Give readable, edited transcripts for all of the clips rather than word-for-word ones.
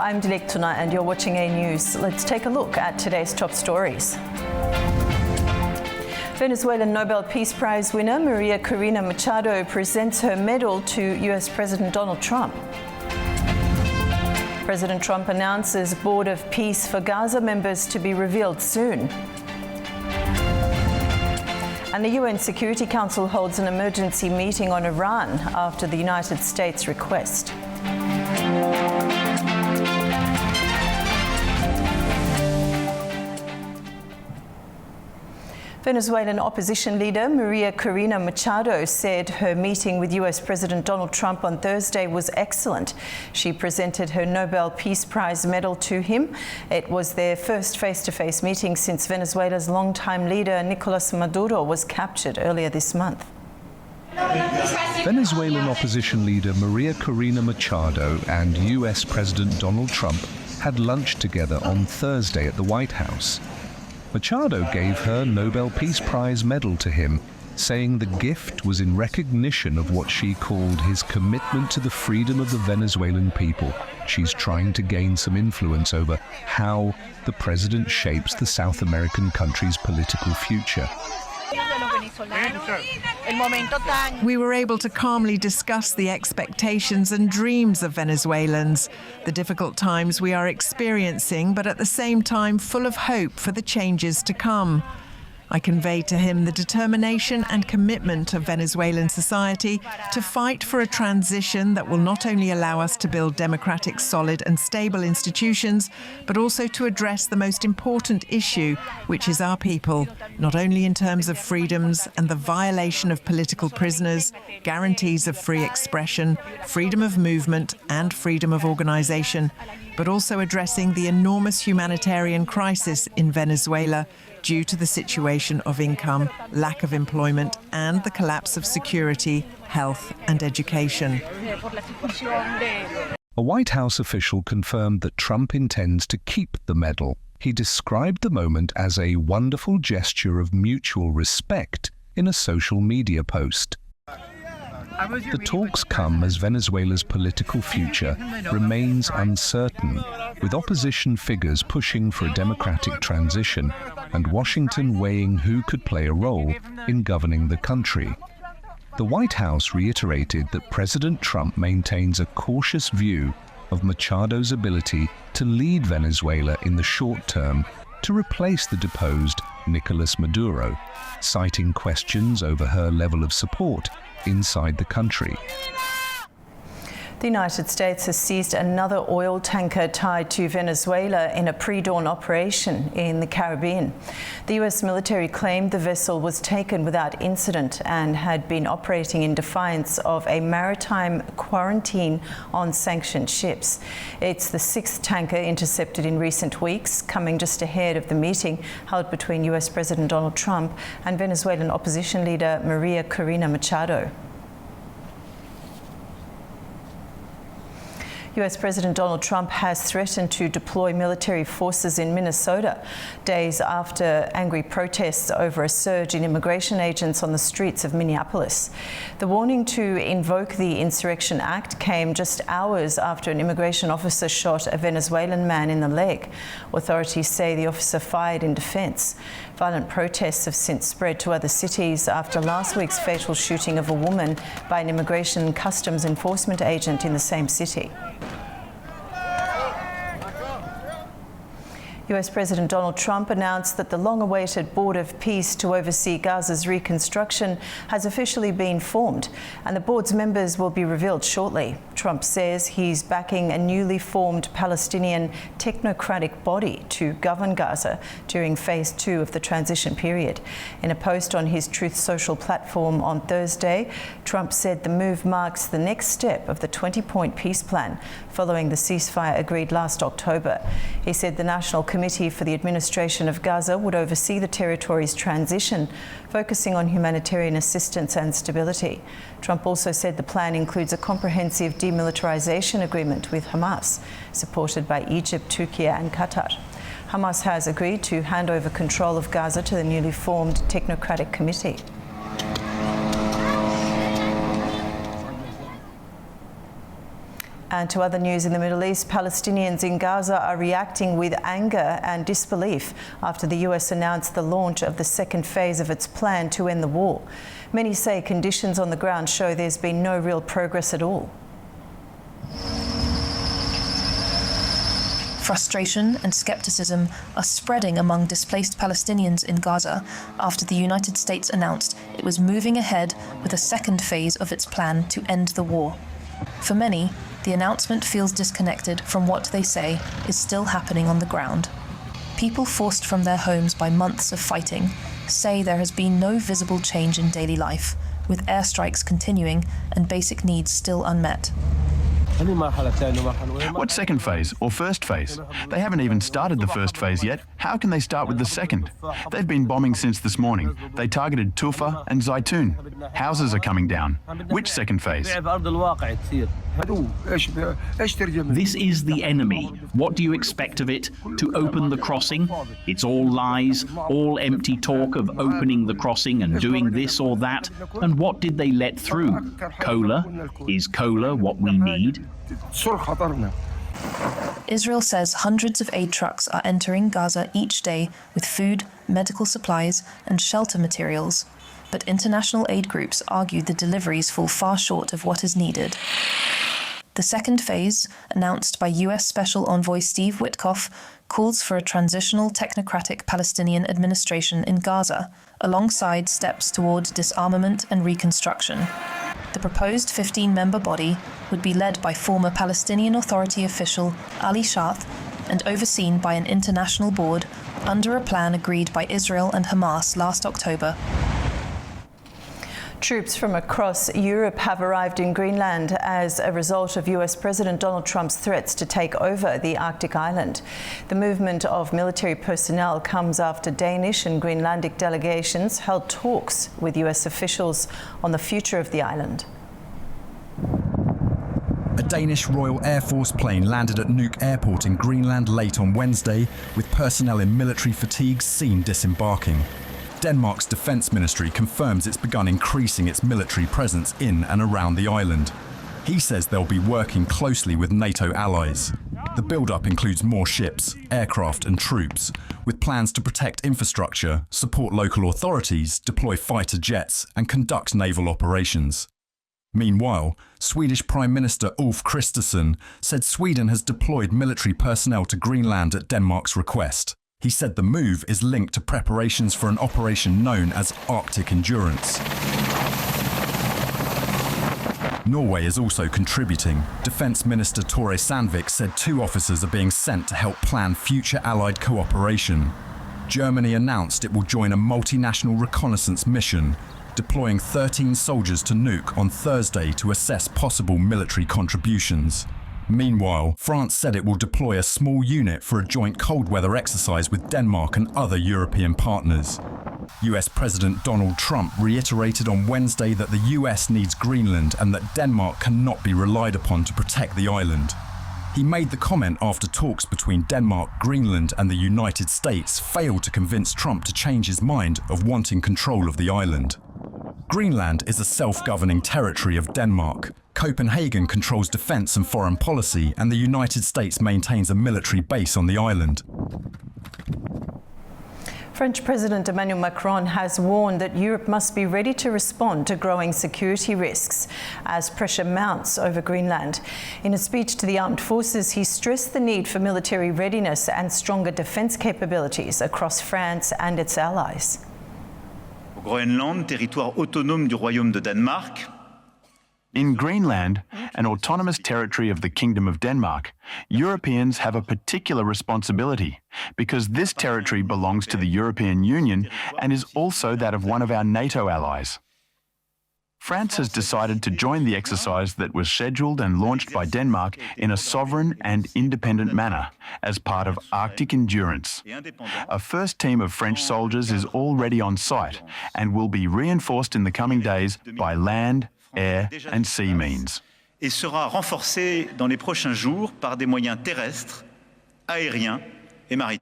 I'm Dilek Tuna and you're watching A News. Let's take a look at today's top stories. Venezuelan Nobel Peace Prize winner Maria Corina Machado presents her medal to US President Donald Trump. President Trump announces Board of Peace for Gaza members to be revealed soon. And the UN Security Council holds an emergency meeting on Iran after the United States request. Venezuelan opposition leader Maria Corina Machado said her meeting with US President Donald Trump on Thursday was excellent. She presented her Nobel Peace Prize medal to him. It was their first face-to-face meeting since Venezuela's longtime leader Nicolas Maduro was captured earlier this month. Venezuelan opposition leader Maria Corina Machado and US President Donald Trump had lunch together on Thursday at the White House. Machado gave her Nobel Peace Prize medal to him, saying the gift was in recognition of what she called his commitment to the freedom of the Venezuelan people. She's trying to gain some influence over how the president shapes the South American country's political future. We were able to calmly discuss the expectations and dreams of Venezuelans, the difficult times we are experiencing, but at the same time full of hope for the changes to come. I conveyed to him the determination and commitment of Venezuelan society to fight for a transition that will not only allow us to build democratic, solid and stable institutions, but also to address the most important issue, which is our people, not only in terms of freedoms and the violation of political prisoners, guarantees of free expression, freedom of movement and freedom of organization, but also addressing the enormous humanitarian crisis in Venezuela due to the situation of income, lack of employment, and the collapse of security, health, and education. A White House official confirmed that Trump intends to keep the medal. He described the moment as a wonderful gesture of mutual respect in a social media post. The talks come as Venezuela's political future remains uncertain, with opposition figures pushing for a democratic transition and Washington weighing who could play a role in governing the country. The White House reiterated that President Trump maintains a cautious view of Machado's ability to lead Venezuela in the short term to replace the deposed Nicolas Maduro, citing questions over her level of support inside the country. The United States has seized another oil tanker tied to Venezuela in a pre-dawn operation in the Caribbean. The US military claimed the vessel was taken without incident and had been operating in defiance of a maritime quarantine on sanctioned ships. It's the sixth tanker intercepted in recent weeks, coming just ahead of the meeting held between US President Donald Trump and Venezuelan opposition leader Maria Corina Machado. US President Donald Trump has threatened to deploy military forces in Minnesota days after angry protests over a surge in immigration agents on the streets of Minneapolis. The warning to invoke the Insurrection Act came just hours after an immigration officer shot a Venezuelan man in the leg. Authorities say the officer fired in defense. Violent protests have since spread to other cities after last week's fatal shooting of a woman by an immigration and customs enforcement agent in the same city. US President Donald Trump announced that the long-awaited Board of Peace to oversee Gaza's reconstruction has officially been formed, and the board's members will be revealed shortly. Trump says he's backing a newly formed Palestinian technocratic body to govern Gaza during Phase 2 of the transition period. In a post on his Truth Social platform on Thursday, Trump said the move marks the next step of the 20-point peace plan following the ceasefire agreed last October. He said the National Committee for the Administration of Gaza would oversee the territory's transition, focusing on humanitarian assistance and stability. Trump also said the plan includes a comprehensive demilitarization agreement with Hamas, supported by Egypt, Turkey and Qatar. Hamas has agreed to hand over control of Gaza to the newly formed Technocratic Committee. And to other news in the Middle East, Palestinians in Gaza are reacting with anger and disbelief after the US announced the launch of the second phase of its plan to end the war. Many say conditions on the ground show there's been no real progress at all. Frustration and skepticism are spreading among displaced Palestinians in Gaza after the United States announced it was moving ahead with a second phase of its plan to end the war. For many, the announcement feels disconnected from what they say is still happening on the ground. People forced from their homes by months of fighting say there has been no visible change in daily life, with airstrikes continuing and basic needs still unmet. What second phase or first phase? They haven't even started the first phase yet. How can they start with the second? They've been bombing since this morning. They targeted Tufa and Zaytun. Houses are coming down. Which second phase? This is the enemy. What do you expect of it? To open the crossing? It's all lies, all empty talk of opening the crossing and doing this or that. And what did they let through? Cola? Is cola what we need? Israel says hundreds of aid trucks are entering Gaza each day with food, medical supplies, and shelter materials. But international aid groups argue the deliveries fall far short of what is needed. The second phase, announced by US Special Envoy Steve Witkoff, calls for a transitional technocratic Palestinian administration in Gaza, alongside steps toward disarmament and reconstruction. The proposed 15-member body would be led by former Palestinian Authority official Ali Sharth and overseen by an international board under a plan agreed by Israel and Hamas last October. Troops from across Europe have arrived in Greenland as a result of US President Donald Trump's threats to take over the Arctic island. The movement of military personnel comes after Danish and Greenlandic delegations held talks with US officials on the future of the island. A Danish Royal Air Force plane landed at Nuuk Airport in Greenland late on Wednesday, with personnel in military fatigues seen disembarking. Denmark's defence ministry confirms it's begun increasing its military presence in and around the island. He says they'll be working closely with NATO allies. The build-up includes more ships, aircraft and troops, with plans to protect infrastructure, support local authorities, deploy fighter jets and conduct naval operations. Meanwhile, Swedish Prime Minister Ulf Kristersson said Sweden has deployed military personnel to Greenland at Denmark's request. He said the move is linked to preparations for an operation known as Arctic Endurance. Norway is also contributing. Defence Minister Tore Sandvik said 2 officers are being sent to help plan future Allied cooperation. Germany announced it will join a multinational reconnaissance mission, deploying 13 soldiers to Nuuk on Thursday to assess possible military contributions. Meanwhile, France said it will deploy a small unit for a joint cold weather exercise with Denmark and other European partners. US President Donald Trump reiterated on Wednesday that the US needs Greenland and that Denmark cannot be relied upon to protect the island. He made the comment after talks between Denmark, Greenland and the United States failed to convince Trump to change his mind of wanting control of the island. Greenland is a self-governing territory of Denmark. Copenhagen controls defence and foreign policy, and the United States maintains a military base on the island. French President Emmanuel Macron has warned that Europe must be ready to respond to growing security risks as pressure mounts over Greenland. In a speech to the armed forces, he stressed the need for military readiness and stronger defence capabilities across France and its allies. Groenland, territoire autonome du Royaume de Danemark. In Greenland, an autonomous territory of the Kingdom of Denmark, Europeans have a particular responsibility because this territory belongs to the European Union and is also that of one of our NATO allies. France has decided to join the exercise that was scheduled and launched by Denmark in a sovereign and independent manner as part of Arctic Endurance. A first team of French soldiers is already on site and will be reinforced in the coming days by land, air and sea means. Et sera renforcé dans les prochains jours par des moyens terrestres, aériens et maritimes.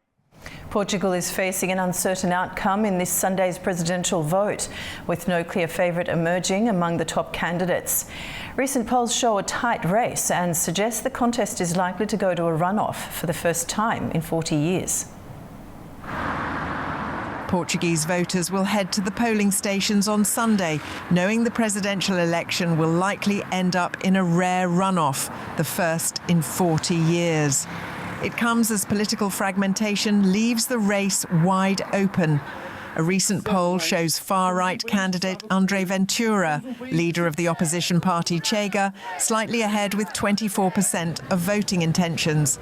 Portugal is facing an uncertain outcome in this Sunday's presidential vote, with no clear favourite emerging among the top candidates. Recent polls show a tight race and suggest the contest is likely to go to a runoff for the first time in 40 years. Portuguese voters will head to the polling stations on Sunday, knowing the presidential election will likely end up in a rare runoff, the first in 40 years. It comes as political fragmentation leaves the race wide open. A recent poll shows far-right candidate André Ventura, leader of the opposition party Chega, slightly ahead with 24% of voting intentions.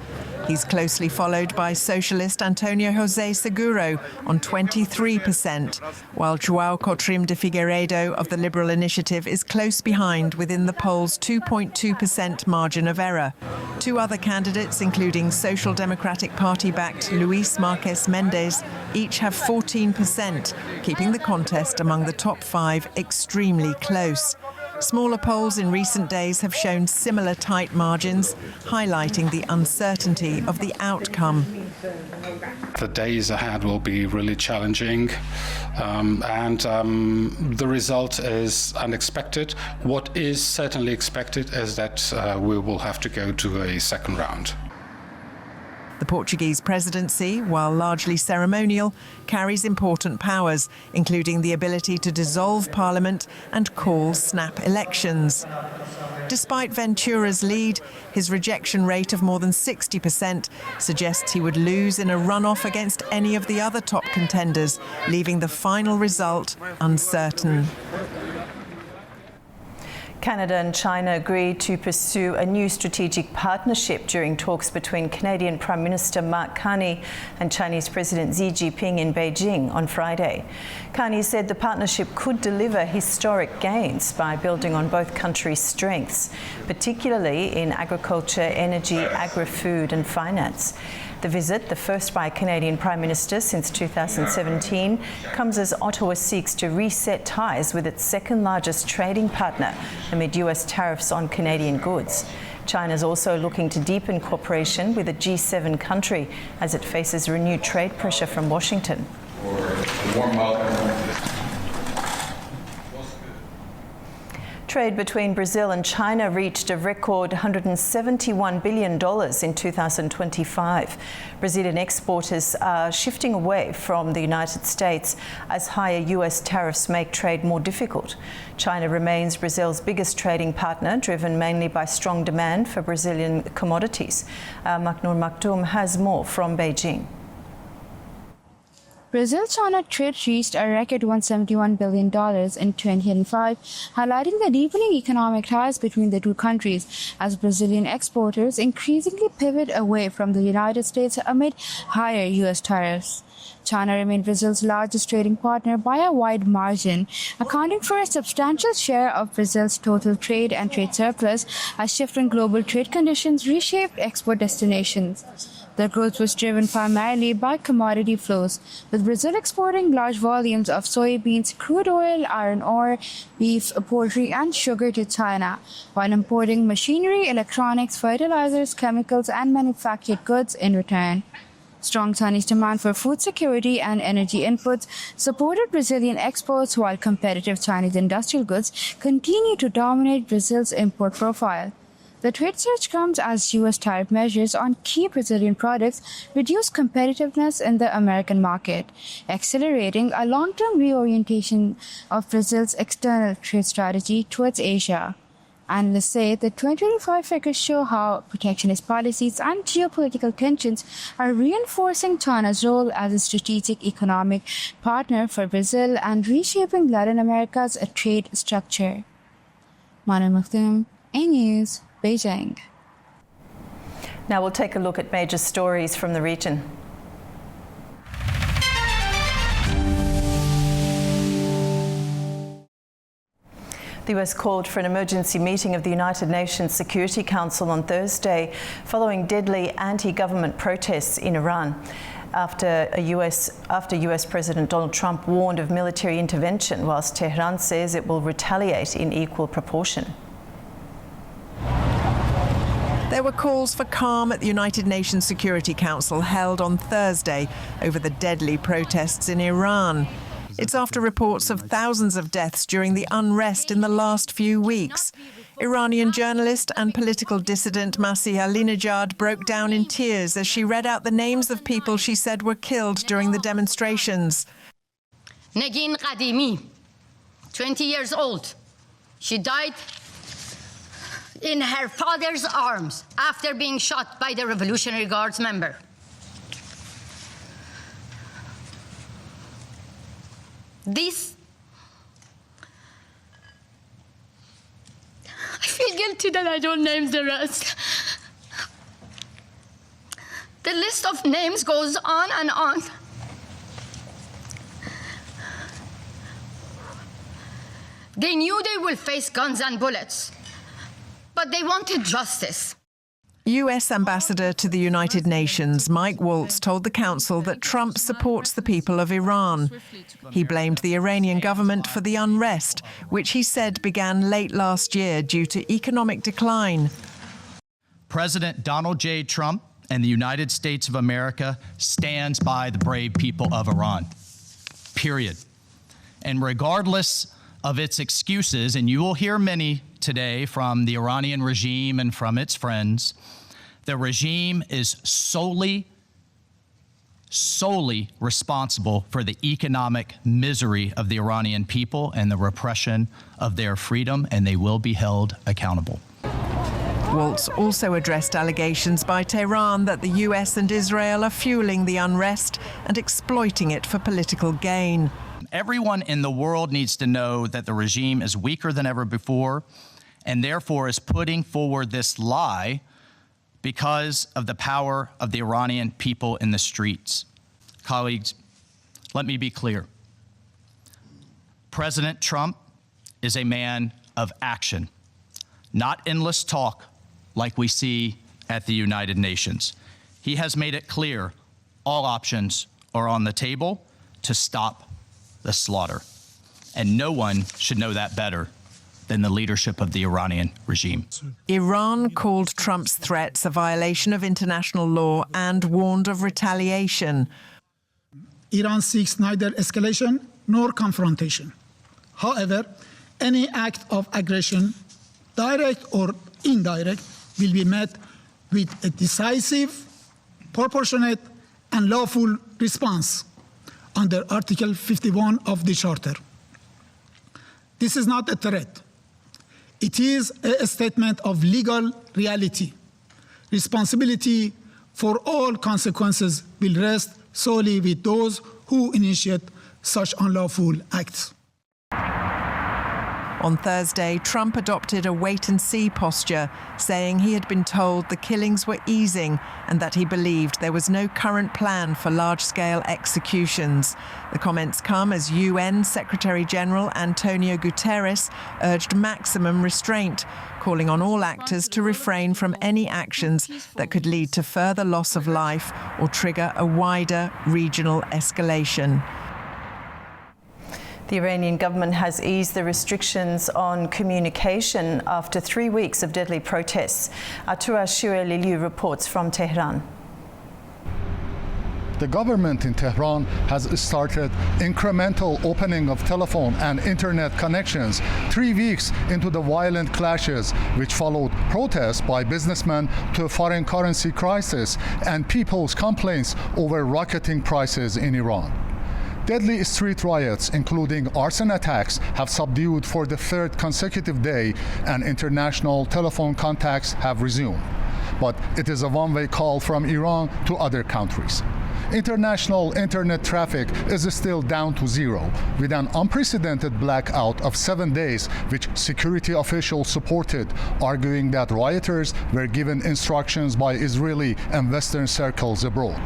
He's closely followed by socialist Antonio José Seguro on 23%, while João Coutrinho de Figueiredo of the Liberal Initiative is close behind within the poll's 2.2% margin of error. Two other candidates, including Social Democratic Party-backed Luís Marques Mendes, each have 14%, keeping the contest among the top five extremely close. Smaller polls in recent days have shown similar tight margins, highlighting the uncertainty of the outcome. The days ahead will be really challenging, and the result is unexpected. What is certainly expected is that we will have to go to a second round. The Portuguese presidency, while largely ceremonial, carries important powers, including the ability to dissolve parliament and call snap elections. Despite Ventura's lead, his rejection rate of more than 60% suggests he would lose in a runoff against any of the other top contenders, leaving the final result uncertain. Canada and China agreed to pursue a new strategic partnership during talks between Canadian Prime Minister Mark Carney and Chinese President Xi Jinping in Beijing on Friday. Carney said the partnership could deliver historic gains by building on both countries' strengths, particularly in agriculture, energy, agri-food and finance. The visit, the first by a Canadian Prime Minister since 2017, comes as Ottawa seeks to reset ties with its second largest trading partner amid US tariffs on Canadian goods. China is also looking to deepen cooperation with a G7 country as it faces renewed trade pressure from Washington. Trade between Brazil and China reached a record $171 billion in 2025. Brazilian exporters are shifting away from the United States as higher US tariffs make trade more difficult. China remains Brazil's biggest trading partner, driven mainly by strong demand for Brazilian commodities. Maknoor Maktoum has more from Beijing. Brazil-China trade reached a record $171 billion in 2025, highlighting the deepening economic ties between the two countries as Brazilian exporters increasingly pivot away from the United States amid higher U.S. tariffs. China remained Brazil's largest trading partner by a wide margin, accounting for a substantial share of Brazil's total trade and trade surplus as shifting global trade conditions reshaped export destinations. The growth was driven primarily by commodity flows, with Brazil exporting large volumes of soybeans, crude oil, iron ore, beef, poultry, and sugar to China, while importing machinery, electronics, fertilizers, chemicals, and manufactured goods in return. Strong Chinese demand for food security and energy inputs supported Brazilian exports, while competitive Chinese industrial goods continue to dominate Brazil's import profile. The trade surge comes as U.S. tariff measures on key Brazilian products reduce competitiveness in the American market, accelerating a long-term reorientation of Brazil's external trade strategy towards Asia. Analysts say the 2025 figures show how protectionist policies and geopolitical tensions are reinforcing China's role as a strategic economic partner for Brazil and reshaping Latin America's trade structure. Mana Maktoum, A-News, Beijing. Now we'll take a look at major stories from the region. The US called for an emergency meeting of the United Nations Security Council on Thursday following deadly anti-government protests in Iran. After US President Donald Trump warned of military intervention, whilst Tehran says it will retaliate in equal proportion. There were calls for calm at the United Nations Security Council held on Thursday over the deadly protests in Iran. It's after reports of thousands of deaths during the unrest in the last few weeks. Iranian journalist and political dissident Masih Alinejad broke down in tears as she read out the names of people she said were killed during the demonstrations. Negin Qadimi, 20 years old. She died in her father's arms after being shot by the Revolutionary Guards member. I feel guilty that I don't name the rest. The list of names goes on and on. They knew they will face guns and bullets, but they wanted justice. US Ambassador to the United Nations Mike Waltz told the Council that Trump supports the people of Iran. He blamed the Iranian government for the unrest, which he said began late last year due to economic decline. President Donald J. Trump and the United States of America stands by the brave people of Iran. Period. And regardless of its excuses, and you will hear many today from the Iranian regime and from its friends, the regime is solely responsible for the economic misery of the Iranian people and the repression of their freedom, and they will be held accountable. Waltz also addressed allegations by Tehran that the US and Israel are fueling the unrest and exploiting it for political gain. Everyone in the world needs to know that the regime is weaker than ever before and therefore is putting forward this lie because of the power of the Iranian people in the streets. Colleagues, let me be clear. President Trump is a man of action, not endless talk like we see at the United Nations. He has made it clear all options are on the table to stop the slaughter. And no one should know that better than the leadership of the Iranian regime. Iran called Trump's threats a violation of international law and warned of retaliation. Iran seeks neither escalation nor confrontation. However, any act of aggression, direct or indirect, will be met with a decisive, proportionate, and lawful response under Article 51 of the Charter. This is not a threat. It is a statement of legal reality. Responsibility for all consequences will rest solely with those who initiate such unlawful acts. On Thursday, Trump adopted a wait-and-see posture, saying he had been told the killings were easing and that he believed there was no current plan for large-scale executions. The comments come as UN Secretary-General Antonio Guterres urged maximum restraint, calling on all actors to refrain from any actions that could lead to further loss of life or trigger a wider regional escalation. The Iranian government has eased the restrictions on communication after 3 weeks of deadly protests. Artura Shireliliu reports from Tehran. The government in Tehran has started incremental opening of telephone and internet connections 3 weeks into the violent clashes which followed protests by businessmen to a foreign currency crisis and people's complaints over rocketing prices in Iran. Deadly street riots, including arson attacks, have subdued for the third consecutive day, and international telephone contacts have resumed. But it is a one-way call from Iran to other countries. International internet traffic is still down to zero, with an unprecedented blackout of 7 days, which security officials supported, arguing that rioters were given instructions by Israeli and Western circles abroad.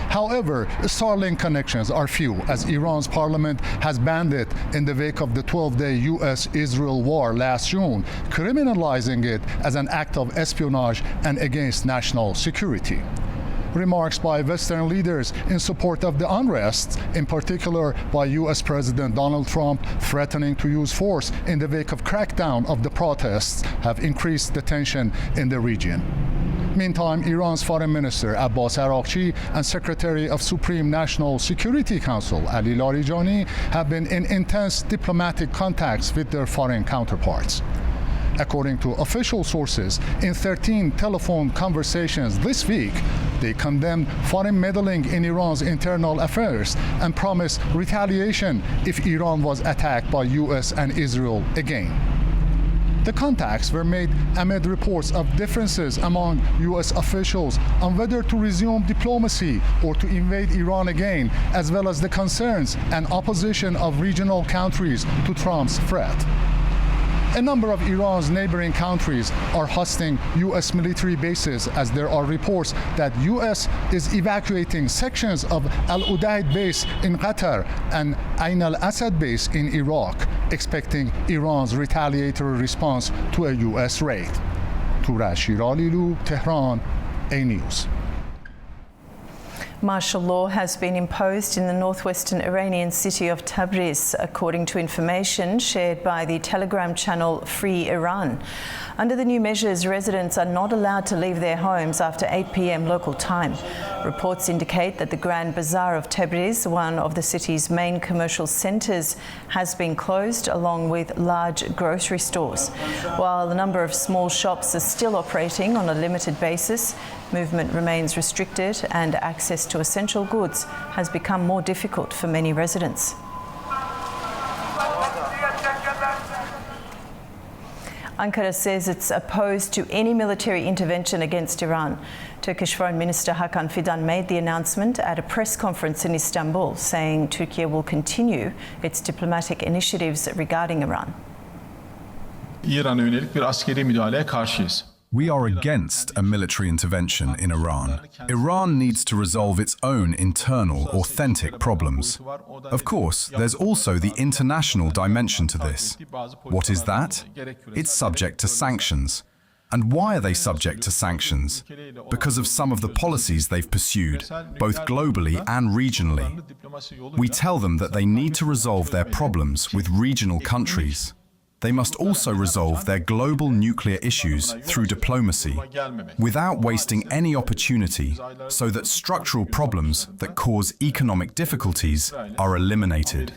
However, Starlink connections are few, as Iran's parliament has banned it in the wake of the 12-day US-Israel war last June, criminalizing it as an act of espionage and against national security. Remarks by Western leaders in support of the unrest, in particular by US President Donald Trump threatening to use force in the wake of crackdown of the protests, have increased the tension in the region. Meantime, Iran's Foreign Minister Abbas Araghchi and Secretary of Supreme National Security Council Ali Larijani have been in intense diplomatic contacts with their foreign counterparts. According to official sources, in 13 telephone conversations this week, they condemned foreign meddling in Iran's internal affairs and promised retaliation if Iran was attacked by US and Israel again. The contacts were made amid reports of differences among US officials on whether to resume diplomacy or to invade Iran again, as well as the concerns and opposition of regional countries to Trump's threat. A number of Iran's neighboring countries are hosting US military bases, as there are reports that US is evacuating sections of Al Udeid base in Qatar and Ain al-Assad base in Iraq, expecting Iran's retaliatory response to a US raid. Turaj Shiralilu, Tehran, A News. Martial law has been imposed in the northwestern Iranian city of Tabriz, according to information shared by the Telegram channel Free Iran. Under the new measures, residents are not allowed to leave their homes after 8 p.m. local time. Reports indicate that the Grand Bazaar of Tabriz, one of the city's main commercial centres, has been closed, along with large grocery stores. While the number of small shops is still operating on a limited basis, movement remains restricted and access to essential goods has become more difficult for many residents. Ankara says it's opposed to any military intervention against Iran. Turkish Foreign Minister Hakan Fidan made the announcement at a press conference in Istanbul, saying Turkey will continue its diplomatic initiatives regarding Iran. İran'a yönelik bir askeri müdahaleye karşıyız. We are against a military intervention in Iran. Iran needs to resolve its own internal, authentic problems. Of course, there's also the international dimension to this. What is that? It's subject to sanctions. And why are they subject to sanctions? Because of some of the policies they've pursued, both globally and regionally. We tell them that they need to resolve their problems with regional countries. They must also resolve their global nuclear issues through diplomacy, without wasting any opportunity, so that structural problems that cause economic difficulties are eliminated.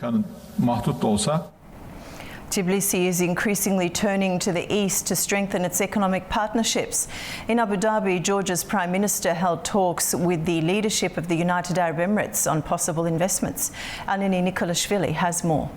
Tbilisi is increasingly turning to the east to strengthen its economic partnerships. In Abu Dhabi, Georgia's Prime Minister held talks with the leadership of the United Arab Emirates on possible investments. Eleni Nikolashvili has more.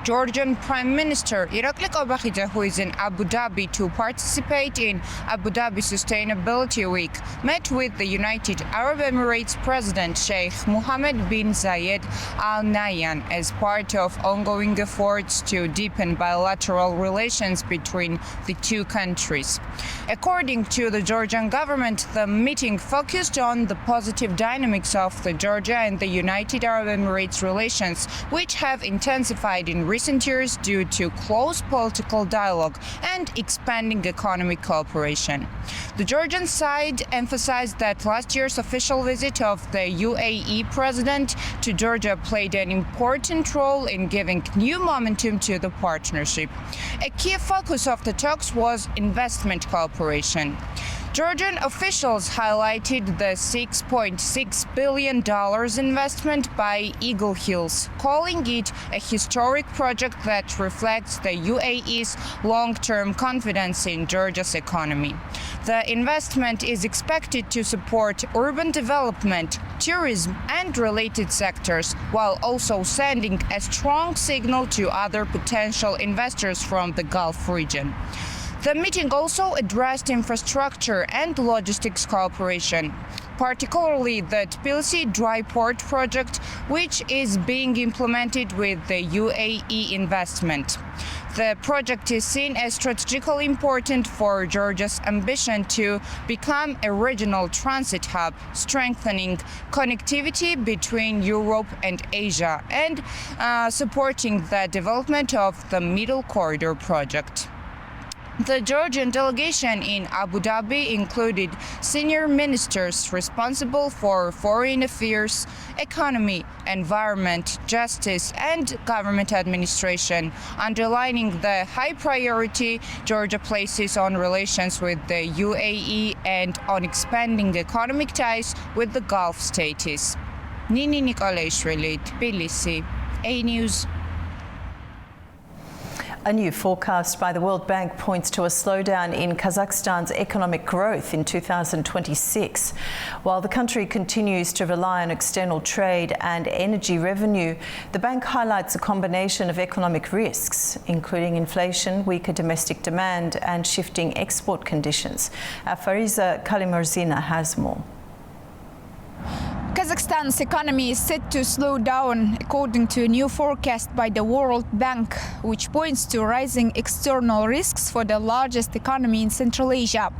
Georgian Prime Minister Irakli Qobakhidze, who is in Abu Dhabi to participate in Abu Dhabi Sustainability Week, met with the United Arab Emirates President Sheikh Mohammed bin Zayed Al Nahyan as part of ongoing efforts to deepen bilateral relations between the two countries. According to the Georgian government, the meeting focused on the positive dynamics of the Georgia and the United Arab Emirates relations, which have intensified in recent years due to close political dialogue and expanding economic cooperation. The Georgian side emphasized that last year's official visit of the UAE president to Georgia played an important role in giving new momentum to the partnership. A key focus of the talks was investment cooperation. Georgian officials highlighted the $6.6 billion investment by Eagle Hills, calling it a historic project that reflects the UAE's long-term confidence in Georgia's economy. The investment is expected to support urban development, tourism, and related sectors, while also sending a strong signal to other potential investors from the Gulf region. The meeting also addressed infrastructure and logistics cooperation, particularly the Tbilisi Dry Port project, which is being implemented with the UAE investment. The project is seen as strategically important for Georgia's ambition to become a regional transit hub, strengthening connectivity between Europe and Asia and supporting the development of the Middle Corridor project. The Georgian delegation in Abu Dhabi included senior ministers responsible for foreign affairs, economy, environment, justice, and government administration, underlining the high priority Georgia places on relations with the UAE and on expanding economic ties with the Gulf states. Nini Nikolaishvili, Tbilisi, A-News. A new forecast by the World Bank points to a slowdown in Kazakhstan's economic growth in 2026. While the country continues to rely on external trade and energy revenue, the bank highlights a combination of economic risks, including inflation, weaker domestic demand and shifting export conditions. Fariza Kalimurzina has more. Kazakhstan's economy is set to slow down, according to a new forecast by the World Bank, which points to rising external risks for the largest economy in Central Asia.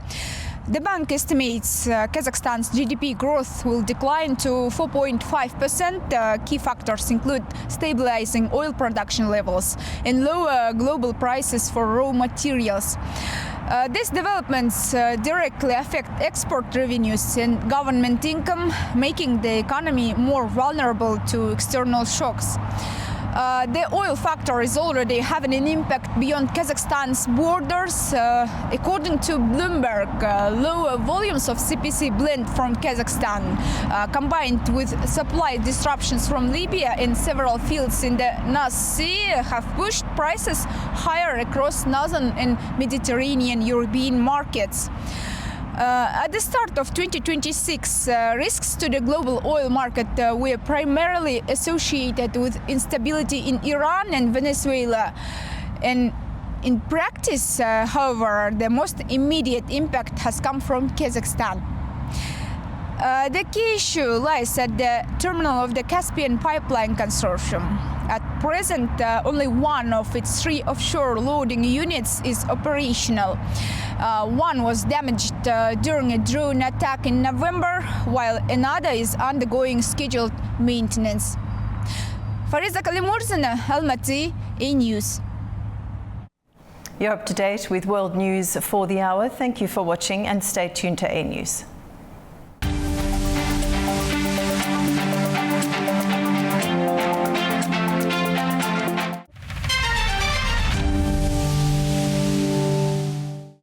The bank estimates Kazakhstan's GDP growth will decline to 4.5%. Key factors include stabilizing oil production levels and lower global prices for raw materials. These developments directly affect export revenues and government income, making the economy more vulnerable to external shocks. The oil factor is already having an impact beyond Kazakhstan's borders. According to Bloomberg, lower volumes of CPC blend from Kazakhstan, combined with supply disruptions from Libya and several fields in the North Sea, have pushed prices higher across northern and Mediterranean European markets. At the start of 2026, risks to the global oil market were primarily associated with instability in Iran and Venezuela. And in practice, however, the most immediate impact has come from Kazakhstan. The key issue lies at the terminal of the Caspian Pipeline Consortium. At present, only one of its 3 offshore loading units is operational. One was damaged during a drone attack in November, while another is undergoing scheduled maintenance. Fariza Kalimurzina, Almaty, A-News. You're up to date with world news for the hour. Thank you for watching and stay tuned to A-News.